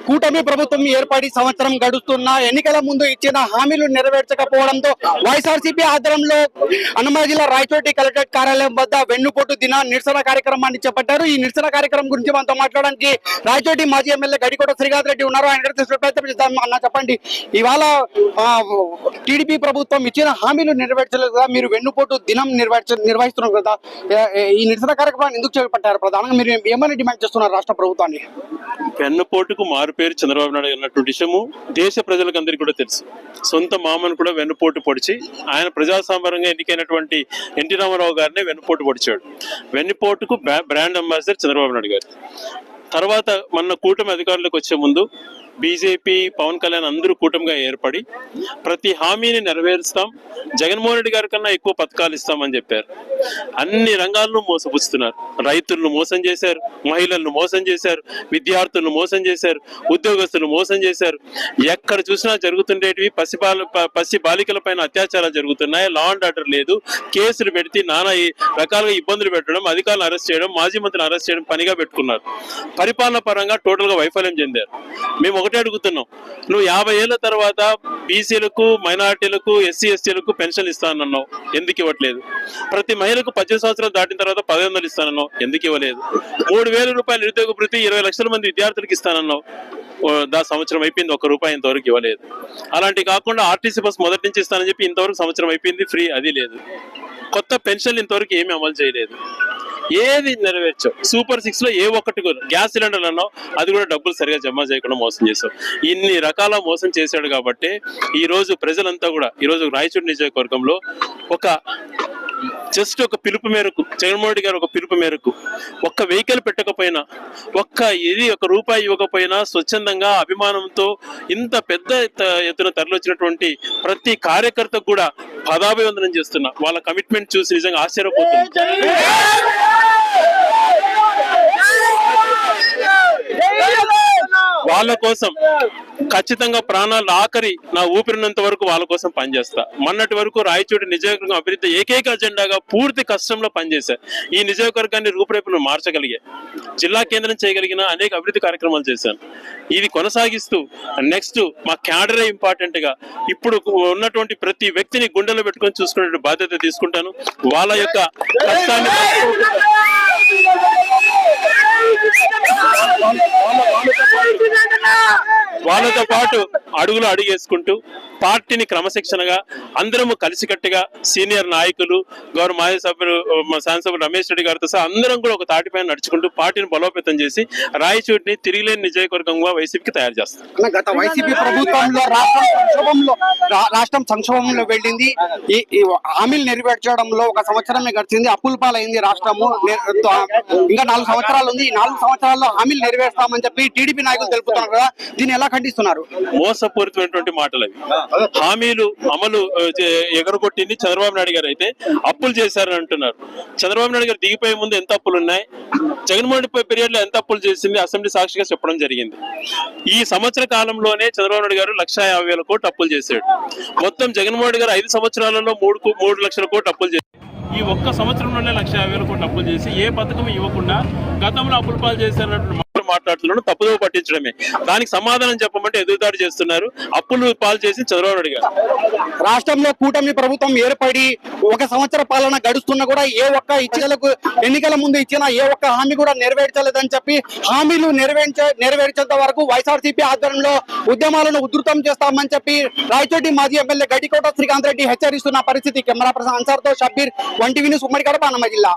కూటమి ప్రభుత్వం ఏర్పడి సంవత్సరం గడుస్తున్నా ఎన్నికల ముందు ఇచ్చిన హామీలు నెరవేర్చకపోవడంతో వైఎస్ఆర్సీపీ ఆధ్వర్యంలో అన్నమయ్య జిల్లా రాయచోటి కలెక్టరేట్ కార్యాలయం వద్ద వెన్నుపోటు దిన నిరసన కార్యక్రమాన్ని చేపట్టారు. ఈ నిరసన కార్యక్రమం గురించి మనతో మాట్లాడడానికి రాయచోటి మాజీ ఎమ్మెల్యే గడికోట శ్రీకాంత్ రెడ్డి ఉన్నారు. ఆయన ప్రయత్నం చేద్దాం. అన్న చెప్పండి, ఇవాళ టీడీపీ ప్రభుత్వం ఇచ్చిన హామీలు నెరవేర్చలేదు కదా, మీరు వెన్నుపోటు దినం నిర్వహిస్తున్నారు కదా, ఈ నిరసన కార్యక్రమాన్ని ఎందుకు చేపట్టారు? ప్రధానంగా మీరు ఏమైనా డిమాండ్ చేస్తున్నారు రాష్ట్ర ప్రభుత్వాన్ని? వెన్నుపోటుకు మారుపేరు చంద్రబాబు నాయుడు అన్నటువంటి విషయము దేశ ప్రజలకు అందరికీ కూడా తెలుసు. సొంత మామను కూడా వెన్నుపోటు పొడిచి ఆయన ప్రజాసాంబరంగా ఎన్నికైనటువంటి ఎన్టీ రామారావు గారిని వెన్నుపోటు పొడిచాడు. వెన్నుపోటుకు బ్రాండ్ అంబాసిడర్ చంద్రబాబు నాయుడు గారు. తర్వాత మొన్న కూటమి అధికారులకు వచ్చే ముందు బీజేపీ పవన్ కళ్యాణ్ అందరూ కూటమిగా ఏర్పడి ప్రతి హామీని నెరవేరుస్తాం, జగన్మోహన్ రెడ్డి గారి కన్నా ఎక్కువ పథకాలు ఇస్తామని చెప్పారు. అన్ని రంగాలను మోసపుచ్చుతున్నారు. రైతులను మోసం చేశారు, మహిళలను మోసం చేశారు, విద్యార్థులను మోసం చేశారు, ఉద్యోగస్తులు మోసం చేశారు. ఎక్కడ చూసినా జరుగుతుండేటివి పసి బాలికల పైన అత్యాచారాలు జరుగుతున్నాయి. లా అండ్ ఆర్డర్ లేదు. కేసులు పెడితే నానా రకాలుగా ఇబ్బందులు పెట్టడం, అధికారులను అరెస్ట్ చేయడం, మాజీ మంత్రిని అరెస్ట్ చేయడం పనిగా పెట్టుకున్నారు. పరిపాలన పరంగా టోటల్ గా వైఫల్యం చెందారు. మేము ఒకటే అడుగుతున్నాం, నువ్వు 50 ఏళ్ల తర్వాత బీసీలకు, మైనార్టీలకు, ఎస్సీ ఎస్టీలకు పెన్షన్ ఇస్తానన్నావు, ఎందుకు ఇవ్వట్లేదు? ప్రతి మహిళకు 18 సంవత్సరాలు దాటిన తర్వాత 1500 ఇస్తానన్నావు, ఎందుకు ఇవ్వలేదు? 3000 రూపాయలు నిరుద్యోగ భృతి 20 లక్షల మంది విద్యార్థులకు ఇస్తానన్నావు, సంవత్సరం అయిపోయింది, ₹1 ఇంతవరకు ఇవ్వలేదు. అలాంటి కాకుండా ఆర్టీసీ బస్ మొదటి నుంచి ఇస్తానని చెప్పి ఇంతవరకు సంవత్సరం అయిపోయింది, ఫ్రీ అది లేదు. కొత్త పెన్షన్లు ఇంతవరకు ఏమీ అమలు చేయలేదు. ఏది నెరవేర్చావు? సూపర్ 6 లో ఏ ఒక్కటి గ్యాస్ సిలిండర్లు అన్నావు, అది కూడా డబ్బులు సరిగా జమ చేయకుండా మోసం చేశావు. ఇన్ని రకాల మోసం చేశాడు కాబట్టి ఈ రోజు ప్రజలంతా కూడా ఈరోజు రాయచూడి నియోజకవర్గంలో జస్ట్ ఒక పిలుపు మేరకు, జగన్మోహన్ రెడ్డి గారు ఒక పిలుపు మేరకు ఒక్క వెహికల్ పెట్టకపోయినా, ఒక రూపాయి ఇవ్వకపోయినా స్వచ్ఛందంగా అభిమానంతో ఇంత పెద్ద ఎత్తున తరలివచ్చినటువంటి ప్రతి కార్యకర్తకు కూడా పదాభివందనం చేస్తున్నా. వాళ్ళ కమిట్మెంట్ చూసి నిజంగా ఆశ్చర్యపోతుంది. వాళ్ళ కోసం ఖచ్చితంగా ప్రాణాలు ఆఖరి నా ఊపిరినంత వరకు వాళ్ళ కోసం పనిచేస్తా. మొన్నటి వరకు రాయచోటి నియోజకవర్గం అభివృద్ధి ఏకైక అజెండాగా పూర్తి కష్టంలో పనిచేశా. ఈ నియోజకవర్గాన్ని రూపురేపును మార్చగలిగే, జిల్లా కేంద్రం చేయగలిగిన అనేక అభివృద్ధి కార్యక్రమాలు చేశాను. ఇది కొనసాగిస్తూ నెక్స్ట్ మా క్యాడరే ఇంపార్టెంట్ గా ఇప్పుడు ఉన్నటువంటి ప్రతి వ్యక్తిని గుండెలో పెట్టుకొని చూసుకునే బాధ్యత తీసుకుంటాను. వాళ్ళ యొక్క కష్టాన్ని వాళ్ళతో పాటు అడుగులు అడుగేసుకుంటూ పార్టీని క్రమశిక్షణగా అందరము కలిసికట్టుగా సీనియర్ నాయకులు, గౌరవ మాజీ సభ్యులు, శాసనసభ్యులు రమేష్ రెడ్డి గారితో సహా అందరం కూడా ఒక తాటిపైన నడుచుకుంటూ పార్టీని బలోపేతం చేసి రాయచోటిని తిరిగిలేని నియోజకవర్గంగా వైసీపీకి తయారు చేస్తారు. గత వైసీపీ ప్రభుత్వంలో రాష్ట్రం సంక్షోభంలో వెళ్ళింది. ఈ హామీలు నెరవేర్చడంలో ఒక సంవత్సరమే గడిచింది. అప్పుల పాలైంది రాష్ట్రము. ఇంకా 4 సంవత్సరాలు ఉంది. ఈ 4 సంవత్సరాల్లో హామీలు నెరవేర్స్తామని చెప్పి టీడీపీ నాయకులు తెలుపుతున్నారు కదా, దీన్ని ఎలా ఖండిస్తున్నారు? మోసపూరితమైనటువంటి మాటలు అవి. హామీలు అమలు ఎగరగొట్టింది చంద్రబాబు నాయుడు గారు అయితే అప్పులు చేశారని అంటున్నారు. చంద్రబాబు నాయుడు గారు దిగిపోయే ముందు ఎంత అప్పులు ఉన్నాయి, జగన్మోహన్ రెడ్డి పీరియడ్ లో ఎంత అప్పులు చేసింది అసెంబ్లీ సాక్షిగా చెప్పడం జరిగింది. ఈ సంవత్సర కాలంలోనే చంద్రబాబు నాయుడు గారు 1,50,000 కోట్లు అప్పులు చేశాడు. మొత్తం జగన్మోహన్ రెడ్డి గారు 5 సంవత్సరాలలో 3 లక్షల కోట్లు అప్పులు చేశారు. ఈ ఒక్క సంవత్సరంలోనే 1,50,000 కోట్లు అప్పులు చేసి ఏ పథకం ఇవ్వకుండా గతంలో అప్పులు పాలు చేశారన్నట్టు మాట్లాడుతున్నాడు. తప్పుదో పట్టించడమే. దానికి సమాధానం చెప్పమంటే ఎదురుదాడి చేస్తున్నారు. అప్పులు పాలు చేసి చంద్రబాబు నాయుడు గారు. రాష్ట్రంలో కూటమి ప్రభుత్వం ఏర్పడి 1 సంవత్సర పాలన గడుస్తున్నా కూడా ఏ ఒక్క ఎన్నికల ముందు ఇచ్చిన ఏ ఒక్క హామీ కూడా నెరవేర్చలేదని చెప్పి హామీలు నెరవేర్చేంత వరకు వైఎస్ఆర్సీపీ ఆధ్వర్యంలో ఉద్యమాలను ఉధృతం చేస్తామని చెప్పి రాయచోటి మాజీ ఎమ్మెల్యే గడికోట శ్రీకాంత్ రెడ్డి హెచ్చరిస్తున్న పరిస్థితి. కెమెరా పర్సన్ అన్సార్తో షబ్బీర్, 1 టీవీ న్యూస్, ఉమ్మడి కడప, అన్నమయ్య జిల్లా.